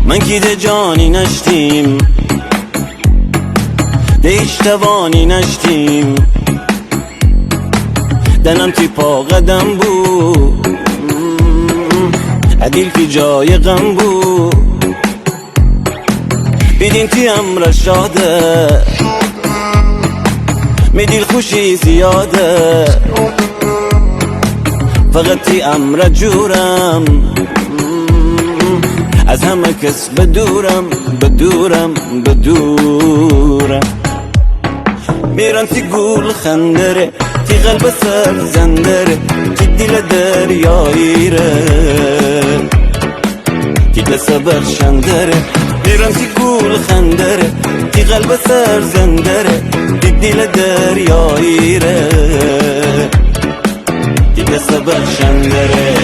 من کی ده جانی نشتیم ده هیچ توانی نشتیم دنم تی پا قدم بود عدیل کی جای غم بود بیدین تی امر شاده می دیل خوشی زیاده فقط تی امر جورم از همه کس بدورم بدورم بدورم میرن تی گول خندره تی قلب سر زندره تی دیل دریایی ره تی دست بخشندره میرن تی گول خندره تی قلب سر زندره تی دیل دریایی ره تی دست بخشندره